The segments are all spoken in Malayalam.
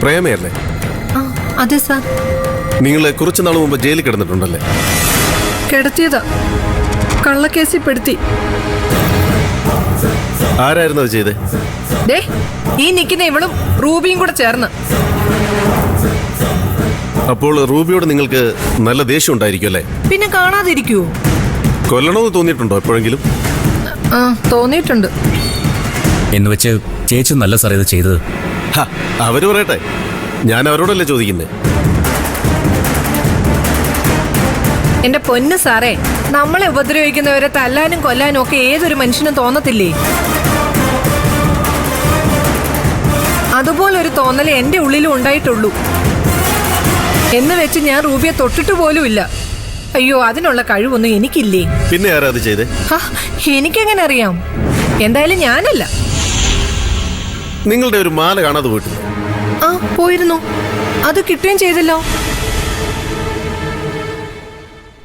പ്രേമയല്ലേ? അതെ സാർ. നിങ്ങൾ കുറച്ചു നാൾ മുമ്പ് ജയിലിൽ കിടന്നിട്ടുണ്ടല്ലേ? കിടത്തിയതാ, കള്ളക്കേസിൽ പെടുത്തി. ആരായിരുന്നു അത് ചെയ്തേ? ഈ നിൽക്കുന്ന ഇവളും റൂബിയും കൂടെ ചേർന്ന്. അപ്പോൾ റൂബിയോട് നിങ്ങൾക്ക് നല്ല ദേഷ്യം ഉണ്ടായിരിക്കും അല്ലേ? പിന്നെ കാണാതിരിക്കുവോ? കൊല്ലണമെന്ന് തോന്നിയിട്ടുണ്ടോ എപ്പോഴെങ്കിലും? തോന്നിയിട്ടുണ്ട്. എന്ന് വെച്ച് ചേച്ചി നല്ല സാർ ഇത് ചെയ്തത്. അവര് പറയട്ടെ, ഞാൻ അവരോടല്ലേ ചോദിക്കുന്നേ. എന്റെ പൊന്ന് സാറേ, നമ്മളെ ഉപദ്രവിക്കുന്നവരെ തല്ലാനും കൊല്ലാനും ഒക്കെ ഏതൊരു മനുഷ്യനും തോന്നത്തില്ലേ? അതുപോലൊരു തോന്നൽ എന്റെ ഉള്ളിലും ഉണ്ടായിട്ടുള്ളൂ. എന്ന് വെച്ച് ഞാൻ റൂബിയെ തൊട്ടിട്ട് പോലുമില്ല. അയ്യോ, അതിനുള്ള കഴിവൊന്നും എനിക്കില്ലേ. പിന്നെ ആരാ അത് ചെയ്തേ? എനിക്കെങ്ങനെ അറിയാം? എന്തായാലും ഞാനല്ല. നിങ്ങളുടെ ഒരു മാല കാണാതെ പോയിട്ടില്ല? പോയിരുന്നു. അത് കിട്ടുകയും ചെയ്തല്ലോ.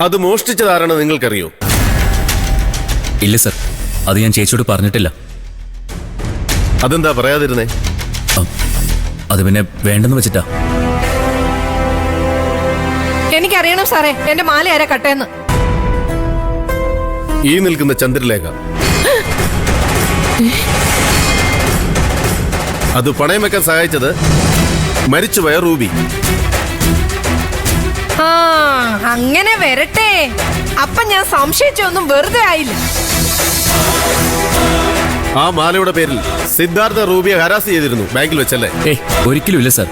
അത് മോഷ്ടിച്ചതാരാണ് നിങ്ങൾക്കറിയോ? ഇല്ല സർ, അത് ഞാൻ ചേച്ചിയോട് പറഞ്ഞിട്ടില്ല. അതെന്താ പറയാതിരുന്നേ? അത് പിന്നെ വേണ്ടെന്ന് വെച്ചിട്ടാ. എനിക്കറിയണം സാറേ, എന്റെ മാല ആരാ കട്ടേന്ന്. ഈ നിൽക്കുന്ന ചന്ദ്രലേഖ. അത് പണയം വെക്കാൻ സഹായിച്ചത് മരിച്ചുപോയ റൂബി. അങ്ങനെ വരട്ടെ. അപ്പൊ ഞാൻ സംശയിച്ചൊന്നും വെറുതെ ആയില്ല. ആ മാലയുടെ പേരിൽ സിദ്ധാർത്ഥ റൂബിയെ ഹരാസ് ചെയ്തിരുന്നു ബാങ്കിൽ വെച്ചല്ലേ? ഒരിക്കലും ഇല്ല സർ.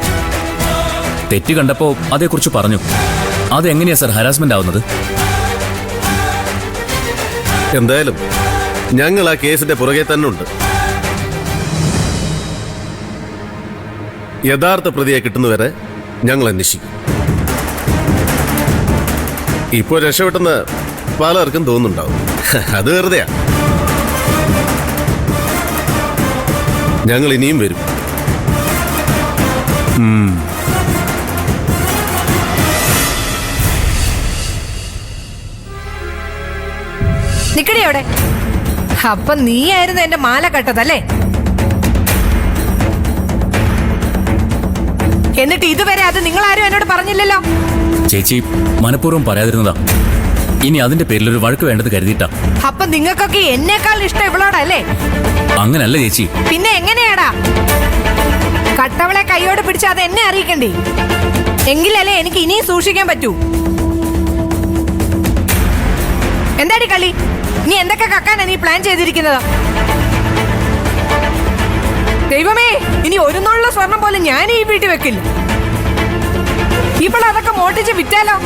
തെറ്റ് കണ്ടപ്പോ അതേക്കുറിച്ച് പറഞ്ഞു. അതെങ്ങനെയാ സർ ഹരാസ്മെന്റ് ആവുന്നത്? എന്തായാലും ഞങ്ങൾ ആ കേസിന്റെ പുറകെ തന്നെ ഉണ്ട്. യഥാർത്ഥ പ്രതിയെ കിട്ടുന്നവരെ ഞങ്ങൾ അന്വേഷിക്കും. ഇപ്പോൾ രക്ഷപ്പെട്ടെന്ന് പലർക്കും തോന്നുന്നുണ്ടാവും. അത് വെറുതെയാ. ഞങ്ങൾ ഇനിയും വരും. നിക്കടി അവിടെ. അപ്പൊ നീയായിരുന്നു എന്റെ മാല കട്ടതല്ലേ? എന്നിട്ട് ഇതുവരെ അത് നിങ്ങളാരും എന്നോട് പറഞ്ഞില്ലല്ലോ. ചേച്ചി മനഃപൂർവ്വം പറയാതിരുന്നതാ. ഇനി അതിന്റെ പേരിൽ ഒരു വഴക്ക് വേണ്ടത് കരുതിയിട്ടാ. അപ്പൊ നിങ്ങൾക്കൊക്കെ എന്നേക്കാൾ ഇഷ്ടം ഇവളോടല്ലേ? അങ്ങനല്ല ചേച്ചി. പിന്നെ എങ്ങനെയാടാ? കട്ടവളെ കൈയോട് പിടിച്ച് അത് എന്നെ അറിയിക്കണ്ടേ? എങ്കിലല്ലേ എനിക്ക് ഇനിയും സൂക്ഷിക്കാൻ പറ്റൂ. എന്താടി കളി? നീ എന്തൊക്കെ കക്കാനാ നീ പ്ലാൻ ചെയ്തിരിക്കുന്നത്? ദൈവമേ, ഇനി ഒരു നുള്ള സ്വർണം പോലെ ഞാൻ ഈ വീട്ടിൽ വെക്കില്ല. ഇപ്പോൾ അതൊക്കെ മോട്ടിച്ച് വിറ്റാലോ?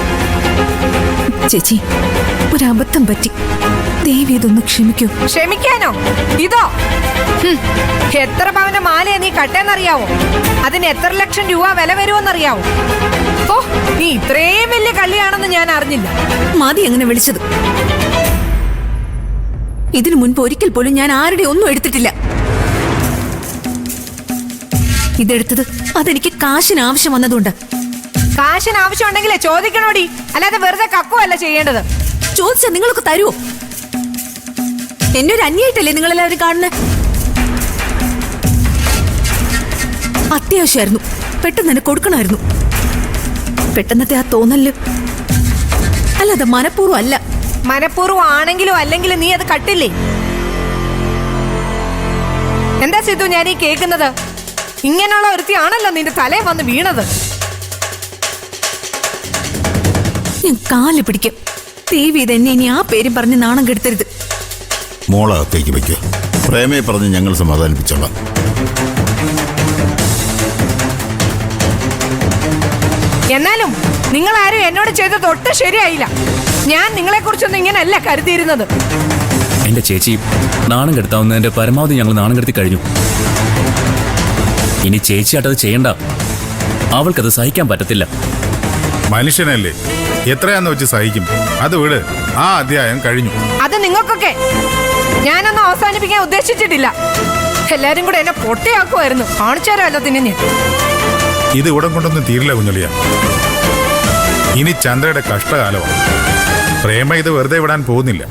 ചേച്ചി, ഒരബദ്ധം പറ്റി. ദേവി ഇതൊന്ന് ക്ഷമിക്കൂ. ക്ഷമിക്കാനോ? ഇതോ എത്ര പവന്റെ മാലയാ നീ കട്ടേന്നറിയാവോ? അതിന് എത്ര ലക്ഷം രൂപ വില വരുമെന്നറിയാവോ? ഓ, നീ ഇത്രയും വലിയ കള്ളിയാണെന്ന് ഞാൻ അറിഞ്ഞില്ല. മതി അങ്ങനെ വിളിച്ചത്. ഇതിനു മുൻപ് ഒരിക്കൽ പോലും ഞാൻ ആരുടെ ഒന്നും എടുത്തിട്ടില്ല. ഇതെടുത്തത് അതെനിക്ക് കാശിന് ആവശ്യം വന്നതുകൊണ്ട്. കാശിന് ആവശ്യം ഉണ്ടെങ്കിലേ ചോദിക്കണോടി, അല്ലാതെ വെറുതെ കക്കുവല്ല ചെയ്യേണ്ടത്. ചോദിച്ചാ നിങ്ങളൊക്കെ തരുമോ? എന്നെ ഒരു അന്യായിട്ടല്ലേ നിങ്ങളെല്ലാവരും കാണുന്നത്? അത്യാവശ്യമായിരുന്നു, പെട്ടെന്ന് തന്നെ കൊടുക്കണമായിരുന്നു. പെട്ടെന്നത്തെ ആ തോന്നല് അല്ലാതെ മനഃപൂർവ്വം അല്ല. മനഃപൂർവ്വം ആണെങ്കിലും അല്ലെങ്കിലും നീ അത് കട്ടില്ലേ? എന്താ സിദ്ധു ഞാൻ ഈ കേൾക്കുന്നത്? ഇങ്ങനെയുള്ള ഒരുത്തിയാണല്ലോ നിന്റെ തലയിൽ വന്ന് വീണത്. ഞാൻ കാല് പിടിക്കും. ദേവി ഇതെന്നെ ഇനി ആ പേരും പറഞ്ഞ് നാണം കെടുത്തരുത്. മോളകത്തേക്ക് വയ്ക്കുക. പ്രേമയെ പറഞ്ഞ് ഞങ്ങൾ സമാധാനിപ്പിച്ചോളാം. എന്നാലും നിങ്ങൾ ആരും എന്നോട് ചെയ്തത് ഒട്ടും ശരിയായില്ല. ഞാൻ നിങ്ങളെ കുറിച്ചൊന്നും ഇങ്ങനെയല്ല കരുതിയിരുന്നത്. എന്റെ ചേച്ചി, നാണം കെടുത്താവുന്നതിന്റെ പരമാവധി ഞങ്ങൾ നാണം കെടുത്തി കഴിഞ്ഞു. ഇനി ചേച്ചിയായിട്ടത് ചെയ്യണ്ട. അവൾക്കത് സഹിക്കാൻ പറ്റത്തില്ല. മനുഷ്യനല്ലേ, എത്രയാന്ന് വെച്ച് സഹിക്കും. അത് വിട്, ആ അധ്യായം കഴിഞ്ഞു. അത് നിങ്ങൾക്കൊക്കെ ഞാനൊന്നും അവസാനിപ്പിക്കാൻ ഉദ്ദേശിച്ചിട്ടില്ല. എല്ലാരും കൂടെ എന്നെ പൊട്ടയാക്കുമായിരുന്നു. കാണിച്ചാരല്ലോ തിന്നെ. ഇത് ഉടൻ കൊണ്ടൊന്നും തീരില്ല കുഞ്ഞളിയ. ഇനി ചന്ദ്രയുടെ കഷ്ടകാലമാണ്. പ്രേമ ഇത് വെറുതെ വിടാൻ പോകുന്നില്ല.